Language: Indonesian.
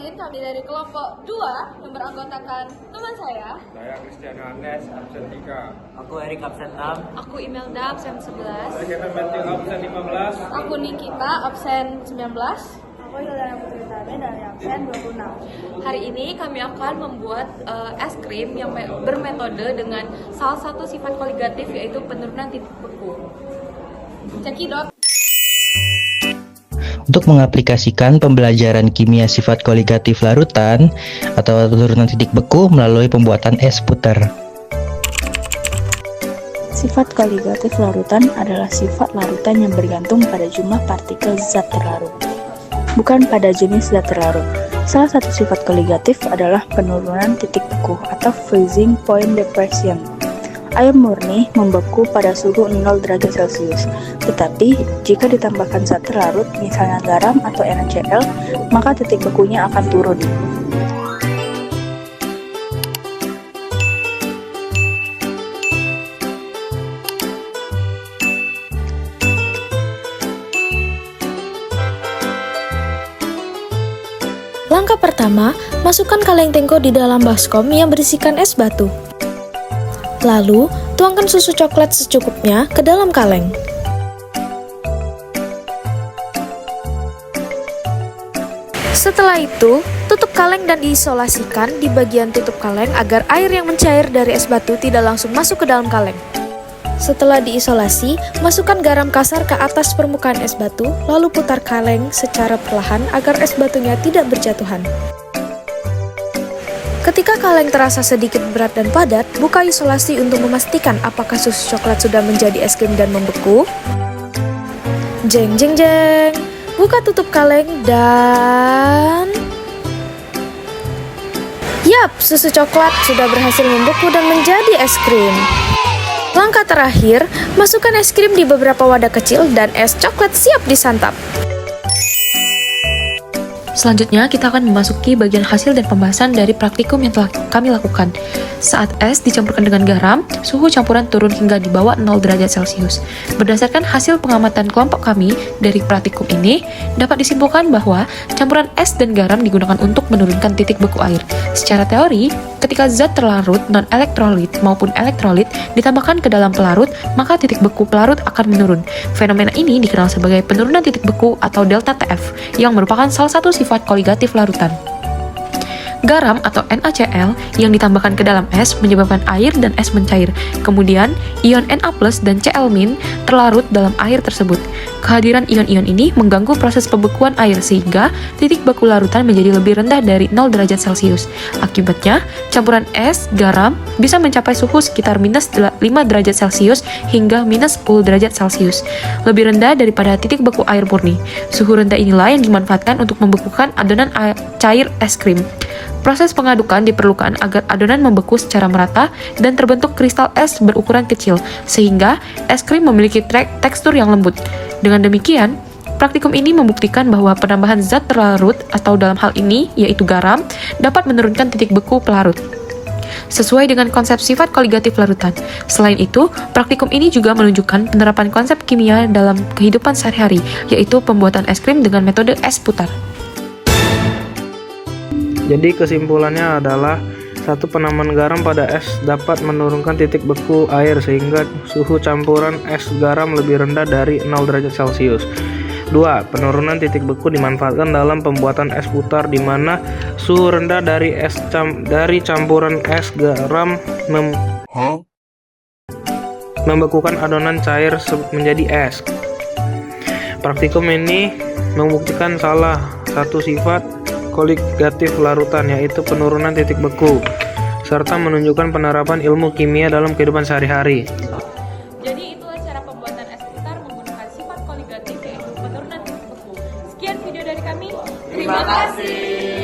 kenalin, kami dari kelompok 2 yang beranggotakan teman saya Cristiano Andes, absen 3. Aku Erik, absen 6. Aku Imelda, absen 11. Kita Bantil, absen 15. Aku Nikita, absen 19. Aku Yuliana Putri Tame dari absen 26. Hari ini kami akan membuat es krim yang bermetode dengan salah satu sifat koligatif, yaitu penurunan titik beku. Cekidot. Untuk mengaplikasikan pembelajaran kimia sifat koligatif larutan atau penurunan titik beku melalui pembuatan es puter. Sifat koligatif larutan adalah sifat larutan yang bergantung pada jumlah partikel zat terlarut, bukan pada jenis zat terlarut. Salah satu sifat koligatif adalah penurunan titik beku atau freezing point depression. Air murni membeku pada suhu 0 derajat Celcius, tetapi jika ditambahkan zat terlarut, misalnya garam atau NaCl, maka titik bekunya akan turun. Langkah pertama, masukkan kaleng tengko di dalam baskom yang berisikan es batu. Lalu, tuangkan susu coklat secukupnya ke dalam kaleng. Setelah itu, tutup kaleng dan diisolasikan di bagian tutup kaleng agar air yang mencair dari es batu tidak langsung masuk ke dalam kaleng. Setelah diisolasi, masukkan garam kasar ke atas permukaan es batu, lalu putar kaleng secara perlahan agar es batunya tidak berjatuhan. Ketika kaleng terasa sedikit berat dan padat, buka isolasi untuk memastikan apakah susu coklat sudah menjadi es krim dan membeku. Jeng jeng jeng. Buka tutup kaleng dan... Yap, susu coklat sudah berhasil membeku dan menjadi es krim. Langkah terakhir, masukkan es krim di beberapa wadah kecil dan es coklat siap disantap. Selanjutnya, kita akan memasuki bagian hasil dan pembahasan dari praktikum yang telah kami lakukan. Saat es dicampurkan dengan garam, suhu campuran turun hingga di bawah 0 derajat Celcius. Berdasarkan hasil pengamatan kelompok kami dari praktikum ini, dapat disimpulkan bahwa campuran es dan garam digunakan untuk menurunkan titik beku air. Secara teori, ketika zat terlarut, non-elektrolit maupun elektrolit ditambahkan ke dalam pelarut, maka titik beku pelarut akan menurun. Fenomena ini dikenal sebagai penurunan titik beku atau delta TF, yang merupakan salah satu sifat koligatif larutan. Garam atau NaCl yang ditambahkan ke dalam es menyebabkan air dan es mencair. Kemudian, ion Na+ dan Cl- terlarut dalam air tersebut. Kehadiran ion-ion ini mengganggu proses pembekuan air sehingga titik beku larutan menjadi lebih rendah dari 0 derajat Celcius. Akibatnya, campuran es, garam bisa mencapai suhu sekitar minus 5 derajat Celcius hingga minus 10 derajat Celcius. Lebih rendah daripada titik beku air murni. Suhu rendah inilah yang dimanfaatkan untuk membekukan adonan cair es krim. Proses pengadukan diperlukan agar adonan membeku secara merata dan terbentuk kristal es berukuran kecil, sehingga es krim memiliki tekstur yang lembut. Dengan demikian, praktikum ini membuktikan bahwa penambahan zat terlarut atau dalam hal ini yaitu garam dapat menurunkan titik beku pelarut sesuai dengan konsep sifat koligatif larutan. Selain itu, praktikum ini juga menunjukkan penerapan konsep kimia dalam kehidupan sehari-hari, yaitu pembuatan es krim dengan metode es putar. Jadi kesimpulannya adalah satu, penambahan garam pada es dapat menurunkan titik beku air sehingga suhu campuran es garam lebih rendah dari 0 derajat Celcius. 2. Penurunan titik beku dimanfaatkan dalam pembuatan es putar di mana suhu rendah dari campuran es garam membekukan adonan cair menjadi es. Praktikum ini membuktikan salah satu sifat koligatif larutan, yaitu penurunan titik beku, serta menunjukkan penerapan ilmu kimia dalam kehidupan sehari-hari. Jadi itulah cara pembuatan es putar menggunakan sifat koligatif, yaitu penurunan titik beku. Sekian video dari kami. Terima kasih.